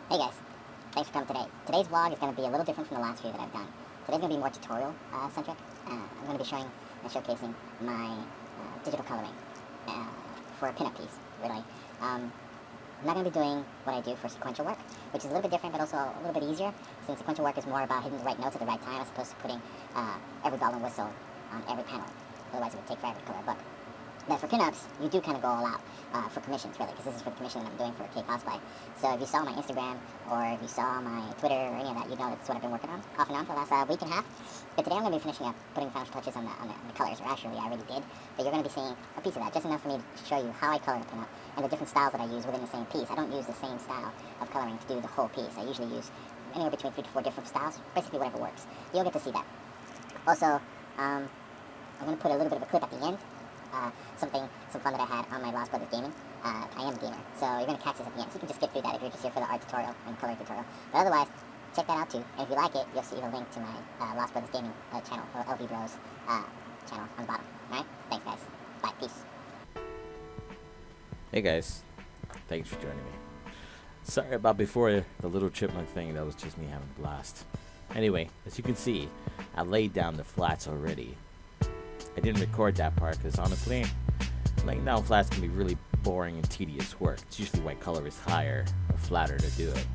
Hey guys, thanks for coming today. Today's vlog is going to be a little different from the last few that I've done. Today's going to be more tutorial centric. I'm going to be showing and showcasing my digital coloring for a pinup piece, really. I'm not going to be doing what I do for sequential work, which is a little bit different but also a little bit easier, since sequential work is more about hitting the right notes at the right time as opposed to putting every bell and whistle on every panel. Otherwise it would take forever to color a book. But for pinups, you do kind of go all out for commissions, really, because this is for the commission that I'm doing for K-Cosplay. So if you saw my Instagram, or if you saw my Twitter, or any of that, you know that's what I've been working on, off and on, for the last week and a half. But today I'm going to be finishing up, putting final touches on the colors, or actually I already did. But you're going to be seeing a piece of that, just enough for me to show you how I color the pinup, and the different styles that I use within the same piece. I don't use the same style of coloring to do the whole piece. I usually use anywhere between 3 to 4 different styles, basically whatever works. You'll get to see that. Also, I'm going to put a little bit of a clip at the end. Some fun that I had on my Lost Brothers gaming. I am a gamer, so you're going to catch this at the end. So you can just skip through that if you're just here for the art tutorial and coloring tutorial. But otherwise, check that out too. And if you like it, you'll see the link to my Lost Brothers gaming channel, or LB Bros channel on the bottom. Alright? Thanks guys. Bye. Peace. Hey guys, thanks for joining me. Sorry about before the little chipmunk thing, that was just me having a blast. Anyway, as you can see, I laid down the flats already. I didn't record that part because honestly, laying down flats can be really boring and tedious work. It's usually why color is higher or flatter to do it.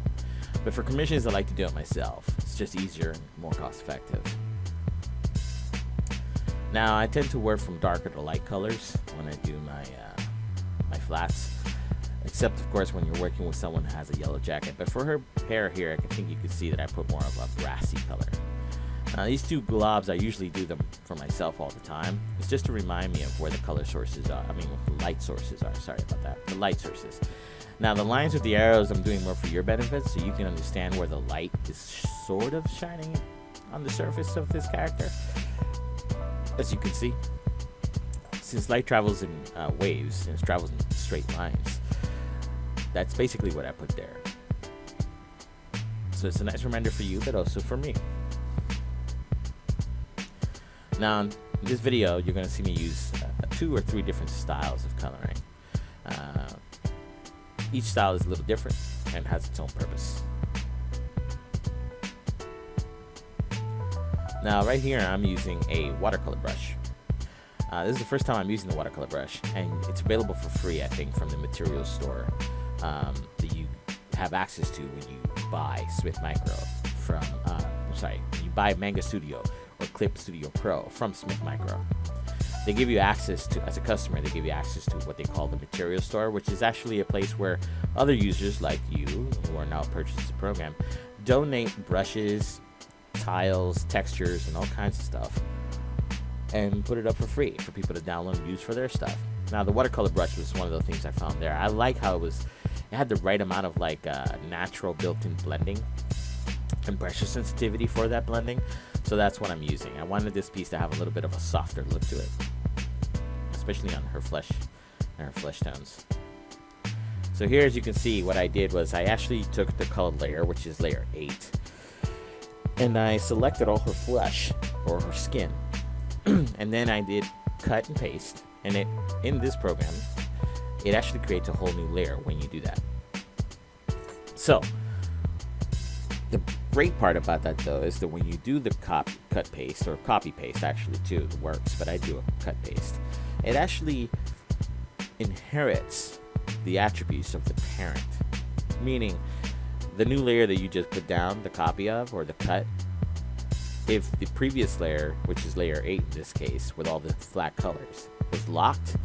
But for commissions, I like to do it myself. It's just easier and more cost effective. Now, I tend to work from darker to light colors when I do my flats. Except, of course, when you're working with someone who has a yellow jacket. But for her hair here, I think you can see that I put more of a brassy color. These two globs, I usually do them for myself all the time. It's just to remind me of where the color sources are. I mean, the light sources are. Sorry about that. The light sources. Now, the lines with the arrows, I'm doing more for your benefit, so you can understand where the light is sort of shining on the surface of this character. As you can see, since light travels in waves and it travels in straight lines, that's basically what I put there. So it's a nice reminder for you, but also for me. Now, in this video, you're going to see me use 2 or 3 different styles of coloring. Each style is a little different and has its own purpose. Now, right here, I'm using a watercolor brush. This is the first time I'm using the watercolor brush, and it's available for free, I think, from the materials store that you have access to when you buy Smith Micro from, when you buy Manga Studio or Clip Studio Pro from Smith Micro. They give you access to, as a customer, they give you access to what they call the material store, which is actually a place where other users like you, who are now purchasing the program, donate brushes, tiles, textures, and all kinds of stuff, and put it up for free for people to download and use for their stuff. Now, the watercolor brush was one of the things I found there. I like how it had the right amount of natural built-in blending and pressure sensitivity for that blending. So that's what I'm using. I wanted this piece to have a little bit of a softer look to it, especially on her flesh and her flesh tones. So here, as you can see, what I did was I actually took the colored layer, which is layer 8, and I selected all her flesh or her skin. And then I did cut and paste, and in this program, it actually creates a whole new layer when you do that. So the great part about that, though, is that when you do the cut paste, or copy paste actually too, it works, but I do a cut paste, it actually inherits the attributes of the parent. Meaning, the new layer that you just put down, the copy of, or the cut, if the previous layer, which is layer 8 in this case, with all the flat colors, was locked,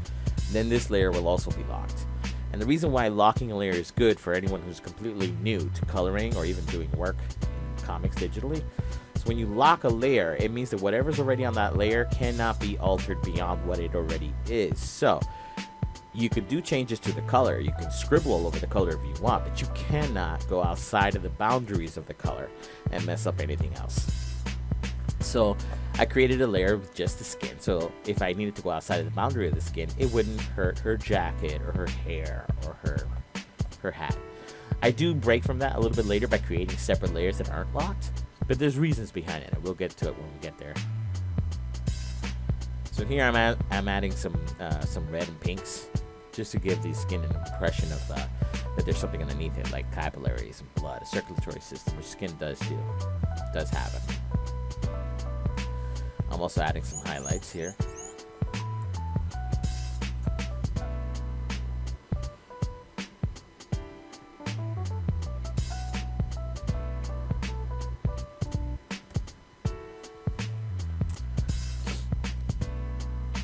then this layer will also be locked. And the reason why locking a layer is good for anyone who's completely new to coloring or even doing work in comics digitally is when you lock a layer, it means that whatever's already on that layer cannot be altered beyond what it already is. So you could do changes to the color, you can scribble all over the color if you want, but you cannot go outside of the boundaries of the color and mess up anything else. So I created a layer with just the skin, so if I needed to go outside of the boundary of the skin, it wouldn't hurt her jacket or her hair or her hat. I do break from that a little bit later by creating separate layers that aren't locked, but there's reasons behind it, and we'll get to it when we get there. So here I'm adding some red and pinks just to give the skin an impression of that there's something underneath it, like capillaries and blood, a circulatory system, which skin does have it. I'm also adding some highlights here.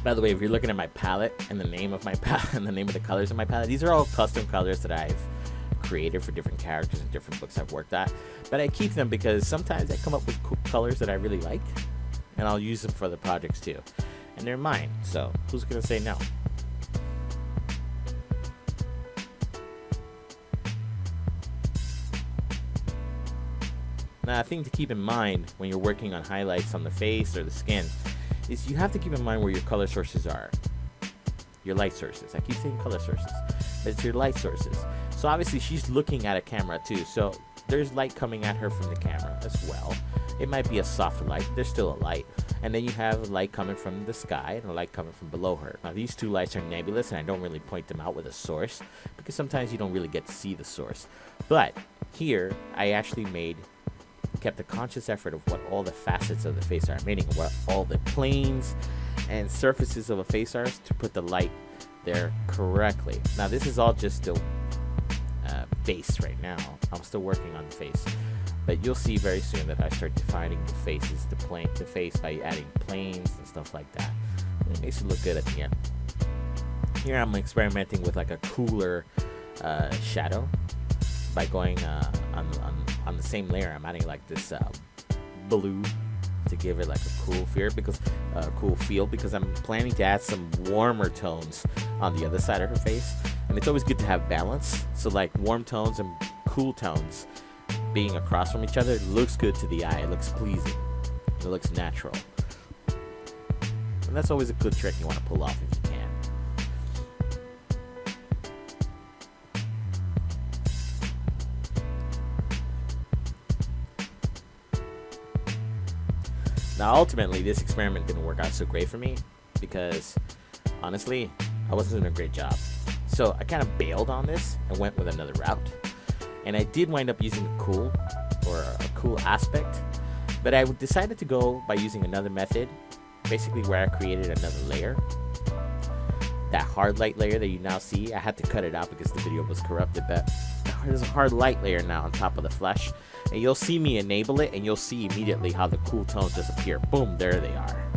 By the way, if you're looking at my palette and the name of my palette and the name of the colors in my palette, these are all custom colors that I've created for different characters and different books I've worked at. But I keep them because sometimes I come up with cool colors that I really like, and I'll use them for the projects too. And they're mine, so who's gonna say no? Now, a thing to keep in mind when you're working on highlights on the face or the skin is you have to keep in mind where your color sources are. Your light sources. I keep saying color sources, but it's your light sources. So obviously she's looking at a camera too, so there's light coming at her from the camera as well. It might be a soft light, there's still a light. And then you have light coming from the sky and a light coming from below her. Now these two lights are nebulous, and I don't really point them out with a source because sometimes you don't really get to see the source. But here I actually kept a conscious effort of what all the facets of the face are, meaning what all the planes and surfaces of a face are, to put the light there correctly. Now this is all just still base right now. I'm still working on the face, but you'll see very soon that I start defining the faces, the face by adding planes and stuff like that. It makes it look good at the end. Here I'm experimenting with like a cooler shadow by going on the same layer. I'm adding like this blue to give it like a cool feel because I'm planning to add some warmer tones on the other side of her face, and it's always good to have balance. So like warm tones and cool tones being across from each other looks good to the eye. It looks pleasing. It looks natural, and that's always a good trick you want to pull off if you can. Now, ultimately, this experiment didn't work out so great for me because, honestly, I wasn't doing a great job. So I kind of bailed on this and went with another route. And I did wind up using a cool aspect, but I decided to go by using another method, basically where I created another layer. That hard light layer that you now see, I had to cut it out because the video was corrupted, but there's a hard light layer now on top of the flesh. And you'll see me enable it, and you'll see immediately how the cool tones just appear. Boom, there they are.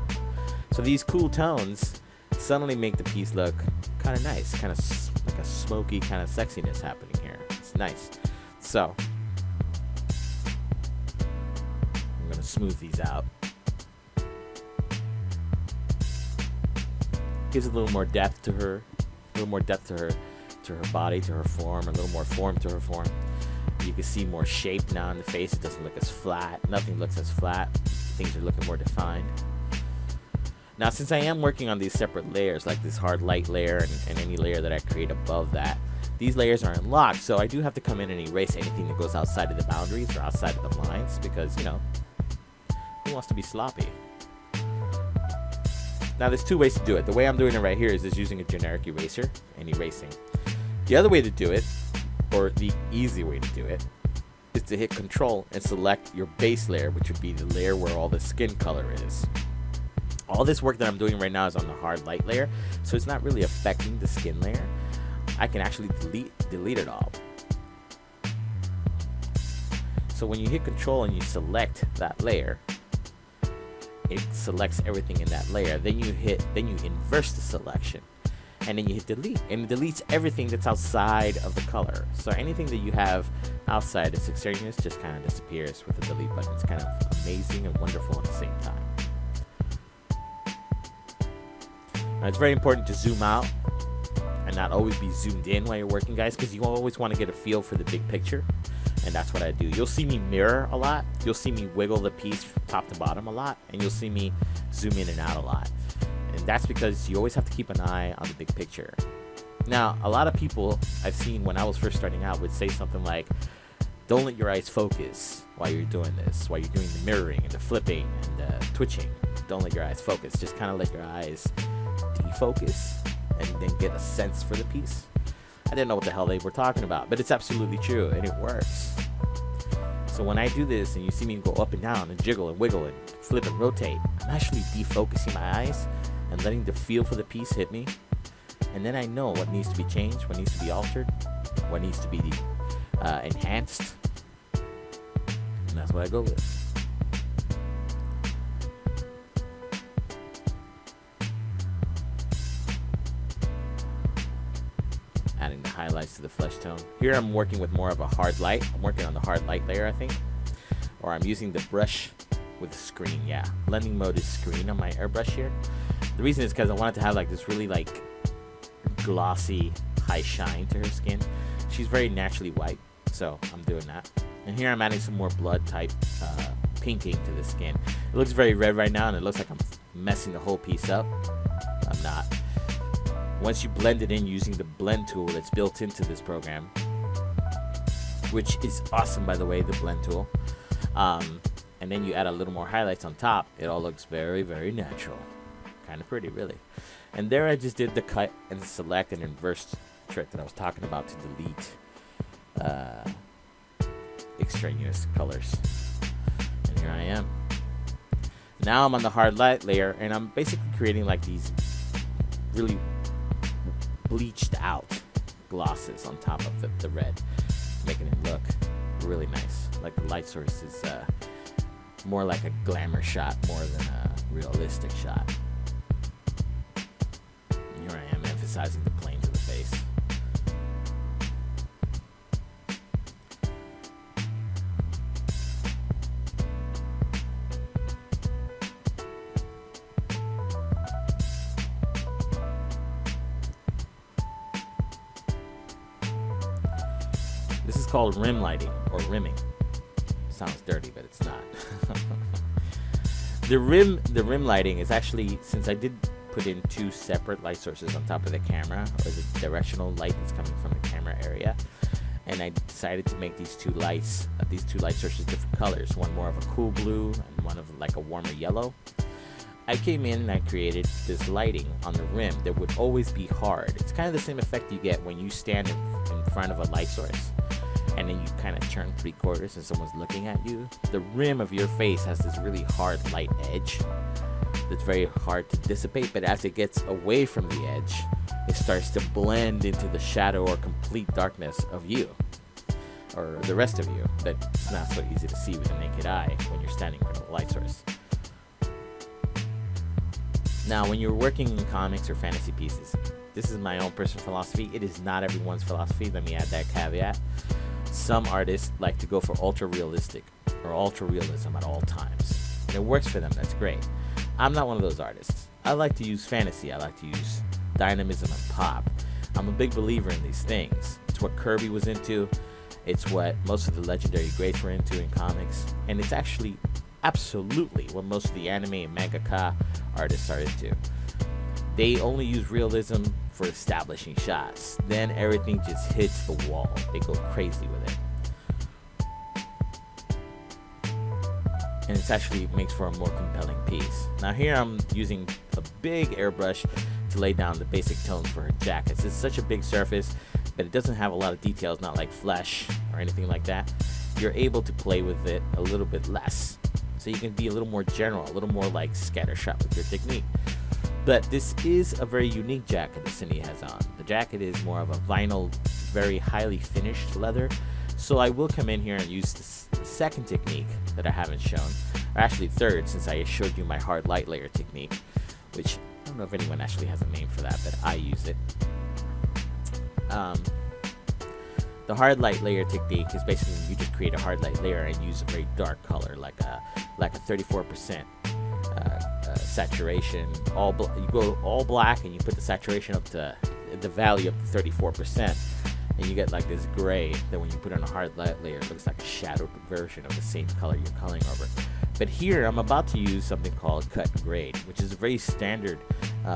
So these cool tones suddenly make the piece look kind of nice, kind of like a smoky kind of sexiness happening here. It's nice. So I'm gonna smooth these out. Gives a little more depth to her, to her body, to her form, a little more form to her form. You can see more shape now in the face. It doesn't look as flat. Nothing looks as flat. Things are looking more defined. Now, since I am working on these separate layers, like this hard light layer and any layer that I create above that, these layers are unlocked, so I do have to come in and erase anything that goes outside of the boundaries or outside of the lines because, you know, who wants to be sloppy? Now, there's two ways to do it. The way I'm doing it right here is just using a generic eraser and erasing. The other way to do it, or the easy way to do it, is to hit Control and select your base layer, which would be the layer where all the skin color is. All this work that I'm doing right now is on the hard light layer, so it's not really affecting the skin layer. I can actually delete it all. So when you hit Control and you select that layer, it selects everything in that layer. Then you inverse the selection, and then you hit delete, and it deletes everything that's outside of the color. So anything that you have outside its extraneous just kind of disappears with the delete button. It's kind of amazing and wonderful at the same time. Now, it's very important to zoom out and not always be zoomed in while you're working, guys, because you always want to get a feel for the big picture, and that's what I do. You'll see me mirror a lot. You'll see me wiggle the piece from top to bottom a lot, and you'll see me zoom in and out a lot. And that's because you always have to keep an eye on the big picture. Now, a lot of people I've seen when I was first starting out would say something like, don't let your eyes focus while you're doing this, while you're doing the mirroring and the flipping and the twitching. Don't let your eyes focus. Just kind of let your eyes defocus and then get a sense for the piece. I didn't know what the hell they were talking about, but it's absolutely true, and it works. So when I do this and you see me go up and down and jiggle and wiggle and flip and rotate, I'm actually defocusing my eyes and letting the feel for the piece hit me. And then I know what needs to be changed, what needs to be altered, what needs to be enhanced. And that's what I go with. Adding the highlights to the flesh tone. Here I'm working with more of a hard light. I'm working on the hard light layer, I think. Or I'm using the brush with the screen. Yeah, blending mode is screen on my airbrush here. The reason is because I wanted to have like this really like glossy high shine to her skin. She's very naturally white, so I'm doing that. And here I'm adding some more blood type pinking to the skin. It looks very red right now, and it looks like I'm messing the whole piece up. I'm not. Once you blend it in using the blend tool that's built into this program, which is awesome, by the way, the blend tool, and then you add a little more highlights on top, it all looks very, very natural. Kind of pretty, really. And there I just did the cut and select and inverse trick that I was talking about to delete extraneous colors. And here I am. Now I'm on the hard light layer, and I'm basically creating like these really bleached out glosses on top of the red, making it look really nice. Like the light source is more like a glamour shot more than a realistic shot. And here I am emphasizing the planes of the face. This is called rim lighting or rimming. Sounds dirty, but it's not. The rim lighting is actually, since I did put in two separate light sources on top of the camera, or the directional light that's coming from the camera area, and I decided to make these two light sources different colors, one more of a cool blue and one of like a warmer yellow. I came in and I created this lighting on the rim that would always be hard. It's kind of the same effect you get when you stand in front of a light source and then you kind of turn 3/4 and someone's looking at you. The rim of your face has this really hard light edge that's very hard to dissipate, but as it gets away from the edge, it starts to blend into the shadow or complete darkness of you, or the rest of you, that's not so easy to see with the naked eye when you're standing in front of a light source. Now, when you're working in comics or fantasy pieces, this is my own personal philosophy. It is not everyone's philosophy. Let me add that caveat. Some artists like to go for ultra realistic or ultra realism at all times, and it works for them. That's great. I'm not one of those artists. I like to use fantasy. I like to use dynamism and pop. I'm a big believer in these things. It's what Kirby was into. It's what most of the legendary greats were into in comics, and it's actually absolutely what most of the anime and mangaka artists are into. They only use realism for establishing shots. Then everything just hits the wall. They go crazy with it. And it actually makes for a more compelling piece. Now here I'm using a big airbrush to lay down the basic tones for her jackets. It's such a big surface, but it doesn't have a lot of details, not like flesh or anything like that. You're able to play with it a little bit less. So you can be a little more general, a little more like scattershot with your technique. But this is a very unique jacket that Cindy has on. The jacket is more of a vinyl, very highly finished leather. So I will come in here and use the second technique that I haven't shown, or actually third, since I showed you my hard light layer technique, which I don't know if anyone actually has a name for that, but I use it. The hard light layer technique is basically you just create a hard light layer and use a very dark color, like a 34% saturation. You go all black and you put the saturation up to the value up to 34%, and you get like this gray that when you put on a hard light layer, it looks like a shadowed version of the same color you're coloring over. But here I'm about to use something called cut and grade, which is a very standard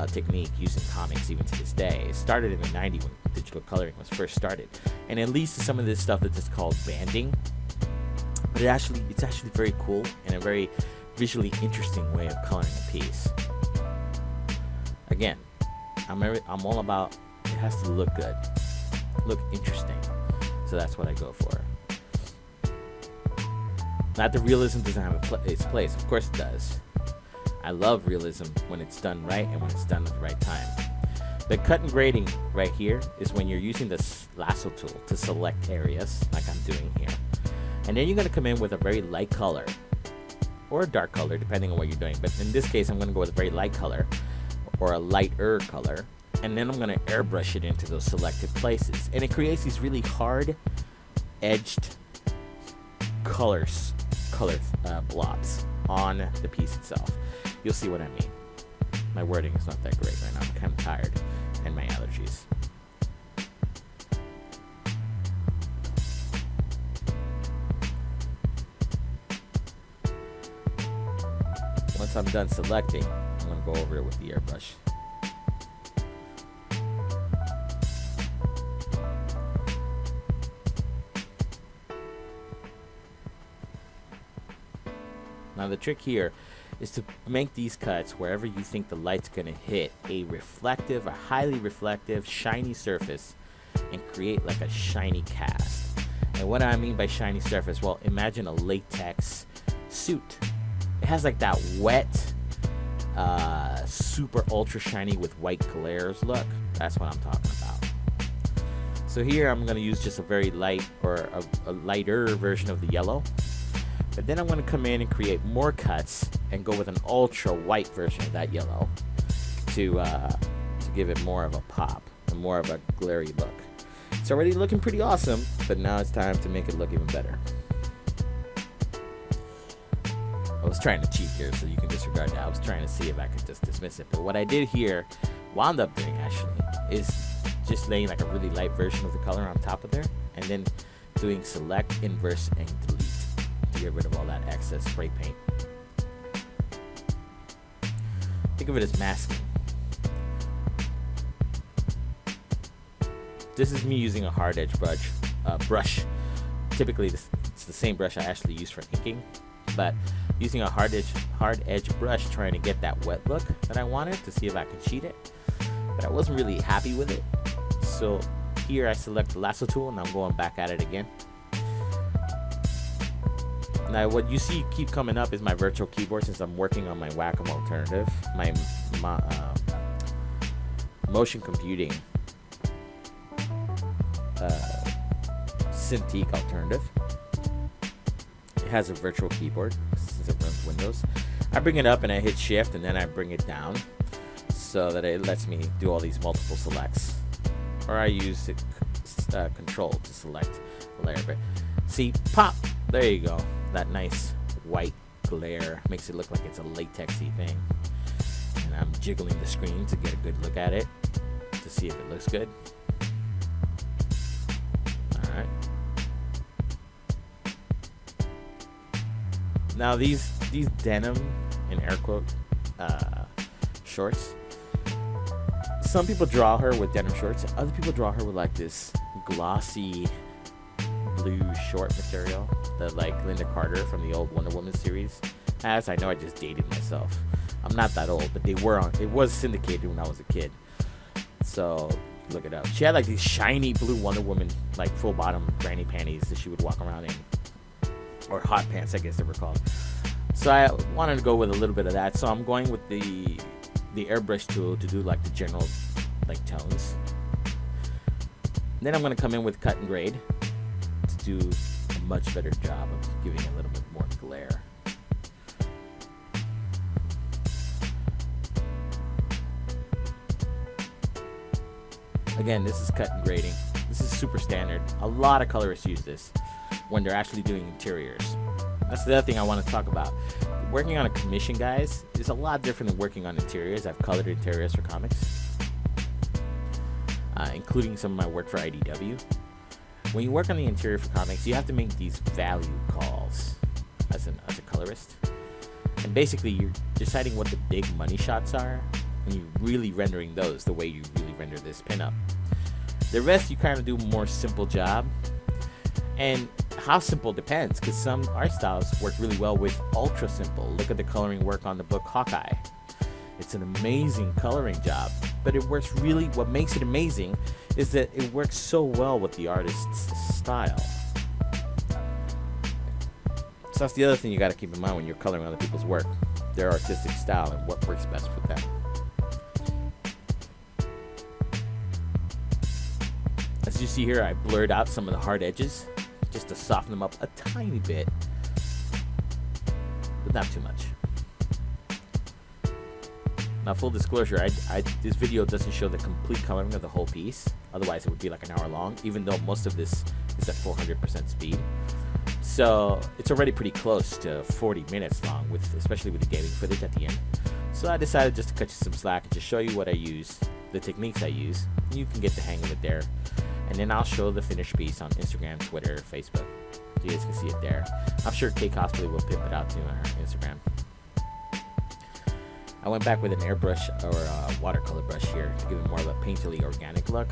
technique used in comics even to this day. It started in the 90s when digital coloring was first started, and it leads to some of this stuff that's just called banding. But it's actually very cool and a very visually interesting way of coloring a piece. Again, I'm all about, it has to look good, look interesting. So that's what I go for. Not that realism doesn't have its place. Of course it does. I love realism when it's done right and when it's done at the right time. The cut and grading right here is when you're using this lasso tool to select areas like I'm doing here. And then you're going to come in with a very light color or a dark color depending on what you're doing. But in this case, I'm going to go with a very light color or a lighter color. And then I'm going to airbrush it into those selected places. And it creates these really hard edged color blobs on the piece itself. You'll see what I mean. My wording is not that great right now. I'm kind of tired and my allergies. Once I'm done selecting, I'm going to go over it with the airbrush. Now the trick here is to make these cuts wherever you think the light's going to hit a reflective, a highly reflective, shiny surface and create like a shiny cast. And what I mean by shiny surface, well, imagine a latex suit. It has like that wet, super ultra shiny with white glares look. That's what I'm talking about. So here I'm going to use just a very light or a lighter version of the yellow. But then I'm going to come in and create more cuts and go with an ultra white version of that yellow to give it more of a pop and more of a glary look. It's already looking pretty awesome, but now it's time to make it look even better. I was trying to cheat here, so you can disregard that. I was trying to see if I could just dismiss it. But what I did here, wound up doing actually, is just laying like a really light version of the color on top of there, and then doing select, inverse, and delete. Get rid of all that excess spray paint. Think of it as masking. This is me using a hard edge brush. Typically, it's the same brush I actually use for inking, but using a hard edge brush, trying to get that wet look that I wanted to see if I could cheat it. But I wasn't really happy with it. So here I select the lasso tool, and I'm going back at it again. Now what you see keep coming up is my virtual keyboard, since I'm working on my Wacom alternative, my motion computing Cintiq alternative. It has a virtual keyboard since it runs Windows. I bring it up and I hit shift and then I bring it down so that it lets me do all these multiple selects. Or I use control to select the layer. But see, pop, there you go. That nice white glare makes it look like it's a latexy thing. And I'm jiggling the screen to get a good look at it to see if it looks good. Alright. Now these denim, in air quote, shorts, some people draw her with denim shorts. Other people draw her with like this glossy blue short material that like Linda Carter from the old Wonder Woman series has. I know I just dated myself. I'm not that old, but it was syndicated when I was a kid. So look it up. She had like these shiny blue Wonder Woman like full bottom granny panties that she would walk around in, or hot pants I guess they were called. So I wanted to go with a little bit of that. So I'm going with the airbrush tool to do like the general like tones. Then I'm going to come in with cut and grade to do a much better job of giving a little bit more glare. Again, this is cut and grading. This is super standard. A lot of colorists use this when they're actually doing interiors. That's the other thing I want to talk about. Working on a commission, guys, is a lot different than working on interiors. I've colored interiors for comics, including some of my work for IDW. When you work on the interior for comics, you have to make these value calls as a colorist. And basically, you're deciding what the big money shots are, and you're really rendering those the way you really render this pinup. The rest, you kind of do a more simple job. And how simple depends, because some art styles work really well with ultra simple. Look at the coloring work on the book Hawkeye. It's an amazing coloring job, but it works really, what makes it amazing is that it works so well with the artist's style. So that's the other thing you got to keep in mind when you're coloring other people's work, their artistic style and what works best for them. As you see here, I blurred out some of the hard edges just to soften them up a tiny bit, but not too much. Now, full disclosure, this video doesn't show the complete coloring of the whole piece. Otherwise, it would be like an hour long, even though most of this is at 400% speed. So it's already pretty close to 40 minutes long, especially with the gaming footage at the end. So I decided just to cut you some slack and just show you what I use, the techniques I use, and you can get the hang of it there. And then I'll show the finished piece on Instagram, Twitter, Facebook, so you guys can see it there. I'm sure Kay Cosplay will pimp it out too on her Instagram. I went back with an airbrush or a watercolor brush here to give it more of a painterly, organic look.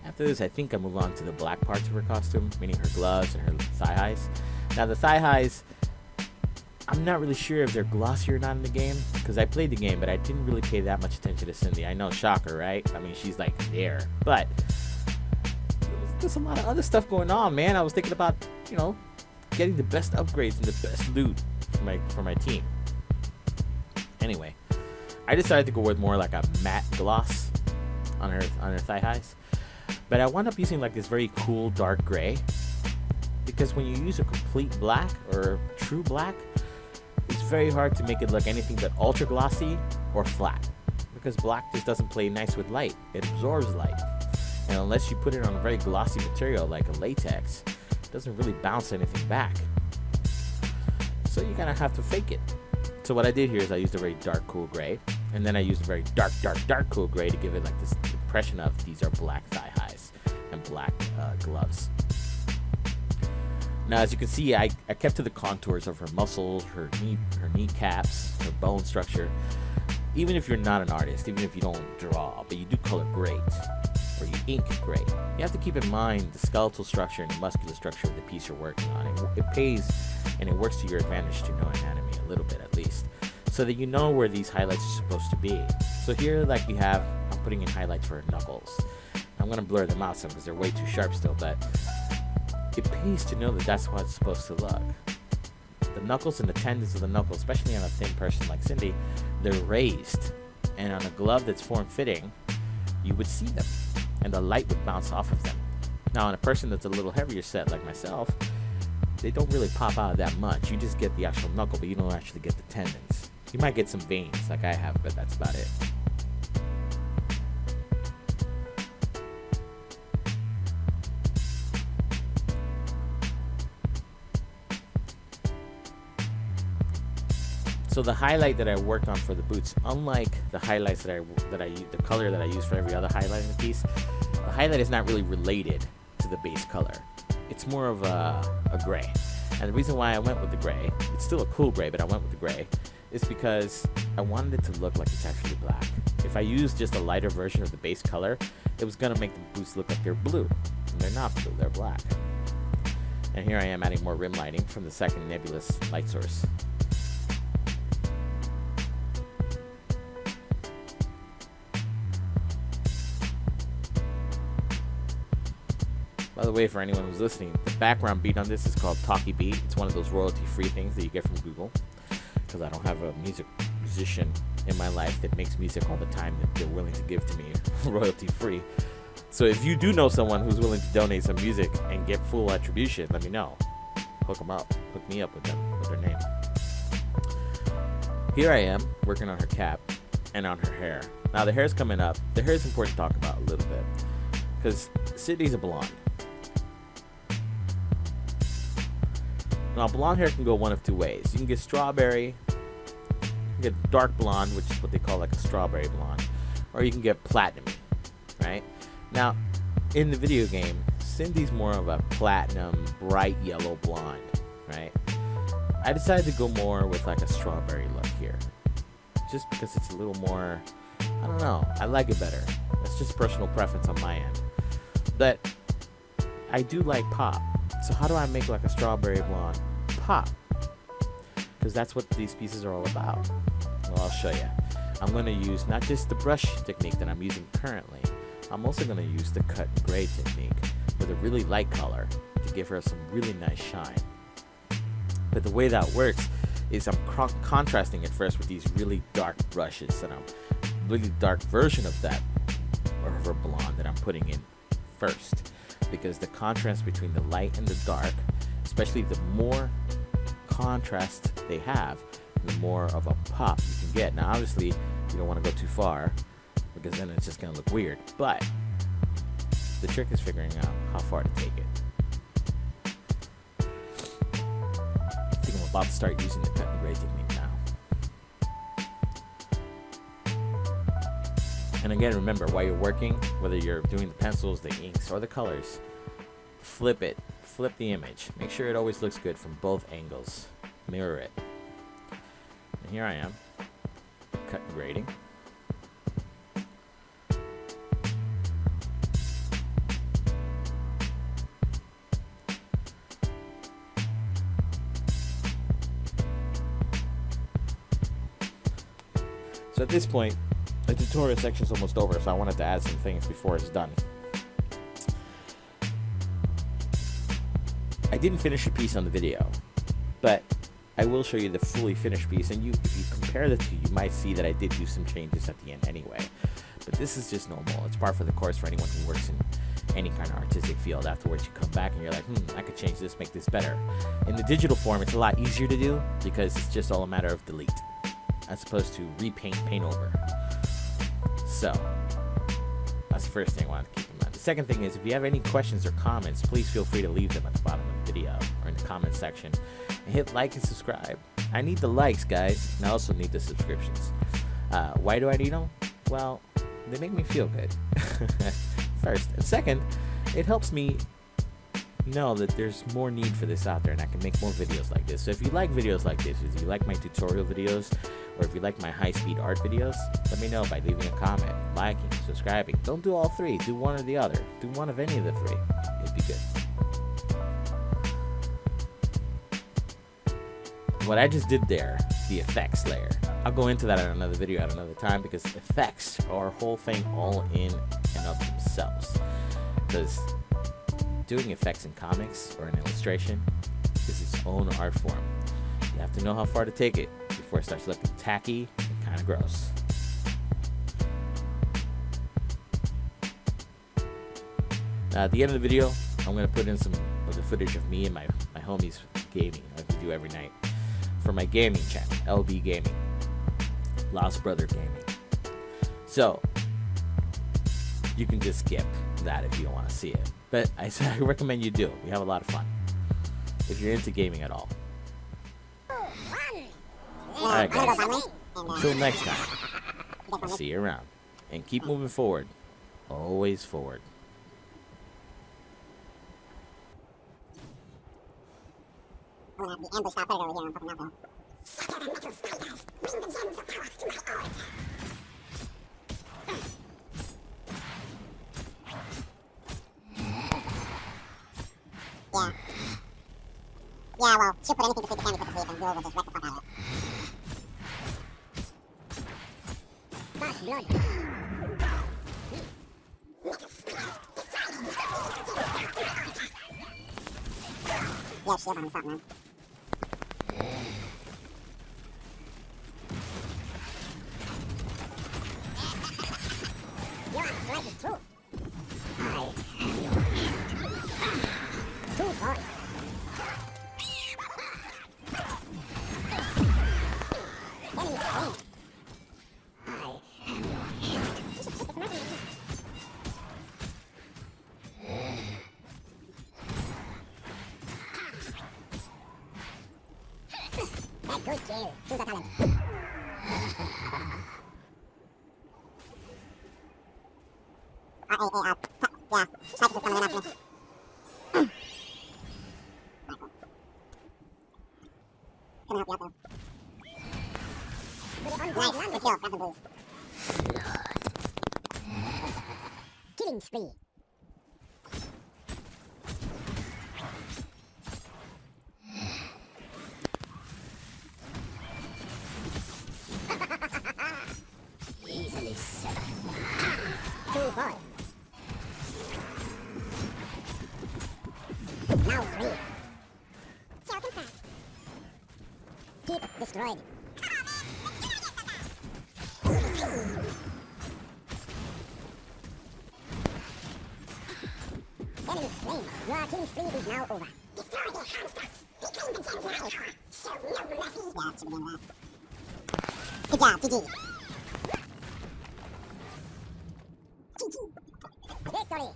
After this, I think I move on to the black parts of her costume, meaning her gloves and her thigh highs. Now, the thigh highs, I'm not really sure if they're glossy or not in the game, because I played the game, but I didn't really pay that much attention to Cindy. I know, shocker, right? I mean, she's like there, but there's a lot of other stuff going on, man. I was thinking about, you know, getting the best upgrades and the best loot for my team. Anyway, I decided to go with more like a matte gloss on her thigh highs, but I wound up using like this very cool dark gray, because when you use a complete black or true black, it's very hard to make it look anything but ultra glossy or flat, because black just doesn't play nice with light. It absorbs light, and unless you put it on a very glossy material like a latex, it doesn't really bounce anything back. So you kind of have to fake it. So what I did here is I used a very dark cool gray, and then I used a very dark cool gray to give it like this impression of these are black thigh highs and black gloves. Now, as you can see, I kept to the contours of her muscles, her kneecaps, her bone structure. Even if you're not an artist, even if you don't draw, but you do color great, or you ink great, you have to keep in mind the skeletal structure and the muscular structure of the piece you're working on. It pays and it works to your advantage to know anatomy a little bit at least, so that you know where these highlights are supposed to be. So here, like you have, I'm putting in highlights for her knuckles. I'm going to blur them out some because they're way too sharp still, but it pays to know that that's how it's supposed to look. The knuckles and the tendons of the knuckles, especially on a thin person like Cindy, they're raised. And on a glove that's form-fitting, you would see them, and the light would bounce off of them. Now, on a person that's a little heavier set like myself, they don't really pop out that much. You just get the actual knuckle, but you don't actually get the tendons. You might get some veins like I have, but that's about it. So the highlight that I worked on for the boots, unlike the highlights the color that I use for every other highlight in the piece, the highlight is not really related to the base color. It's more of a gray. And the reason why I went with the gray, it's still a cool gray, but I went with the gray, is because I wanted it to look like it's actually black. If I used just a lighter version of the base color, it was gonna make the boots look like they're blue. And they're not blue, they're black. And here I am adding more rim lighting from the second nebulous light source. By the way, for anyone who's listening, the background beat on this is called Talkie Beat. It's one of those royalty-free things that you get from Google, because I don't have a musician in my life that makes music all the time that they're willing to give to me royalty-free. So if you do know someone who's willing to donate some music and get full attribution, let me know. Hook them up. Hook me up with them, with their name. Here I am, working on her cap and on her hair. Now the hair's coming up. The hair is important to talk about a little bit, because Sydney's a blonde. Now, blonde hair can go one of two ways. You can get strawberry, you can get dark blonde, which is what they call like a strawberry blonde, or you can get platinum, right? Now, in the video game, Cindy's more of a platinum, bright yellow blonde, right? I decided to go more with like a strawberry look here, just because it's a little more I don't know. I like it better. That's just personal preference on my end. But I do like pop. So how do I make like a strawberry blonde pop? Because that's what these pieces are all about. Well, I'll show you. I'm going to use not just the brush technique that I'm using currently. I'm also going to use the cut and grade technique with a really light color to give her some really nice shine. But the way that works is I'm contrasting it first with these really dark brushes that I'm really dark version of that or her blonde that I'm putting in first, because the contrast between the light and the dark, especially the more contrast they have, the more of a pop you can get. Now obviously you don't want to go too far because then it's just going to look weird, but the trick is figuring out how far to take it. I think I'm about to start using the cut and grade technique now. And again, remember, while you're working, whether you're doing the pencils, the inks, or the colors, flip it. Flip the image. Make sure it always looks good from both angles. Mirror it. And here I am, cut and grading. So at this point, the tutorial section is almost over, so I wanted to add some things before it's done. I didn't finish a piece on the video, but I will show you the fully finished piece, and if you compare the two, you might see that I did do some changes at the end anyway. But this is just normal. It's par for the course for anyone who works in any kind of artistic field. Afterwards, you come back and you're like, I could change this, make this better. In the digital form, it's a lot easier to do because it's just all a matter of delete, as opposed to repaint, paint over. So that's the first thing I wanted to keep in mind. The second thing is, if you have any questions or comments, please feel free to leave them at the bottom of the video or in the comment section. And hit like and subscribe. I need the likes, guys, and I also need the subscriptions. Why do I need them? Well, they make me feel good. First. And second, it helps me know that there's more need for this out there and I can make more videos like this. So if you like videos like this, if you like my tutorial videos, or if you like my high-speed art videos, let me know by leaving a comment, liking, subscribing. Don't do all three. Do one or the other. Do one of any of the three. It'd be good. What I just did there, the effects layer, I'll go into that in another video at another time, because effects are a whole thing all in and of themselves. Because doing effects in comics or an illustration is its own art form. You have to know how far to take it before it starts looking tacky and kind of gross. At the end of the video, I'm going to put in some of the footage of me and my homies gaming, like we do every night, for my gaming channel, LB Gaming, Lost Brother Gaming. So you can just skip that if you don't want to see it, but I recommend you do. We have a lot of fun if you're into gaming at all. Alright guys, until next time, I'll see you around, and keep moving forward, always forward. I'm gonna have to ambush that predator over here and fucking out there. Suck at the metal spiders! Bring the gems of power to my art! Yeah, well, she'll put anything to sleep that can be put to sleep, and Joel will just wreck the fuck out of it. That's blood. Yeah, shield on himself, man. Your life is true. I am your hand. Too far. Enemy slain. I am your hand. You should take this mercy. That good kill. Choose a talent. Yeah, Cypress is coming in after me. Come help you out there. Nice, good kill, got the boost. killing spree. Easily 7. 2-5. Now 3. Shall confirm. Keep destroyed. Enemy slain. Your killing spree is now over. Destroy their constructs. Reclaim the gems now. Show no mercy. Yeah, it's again that. Good job, GG. GG. Victory.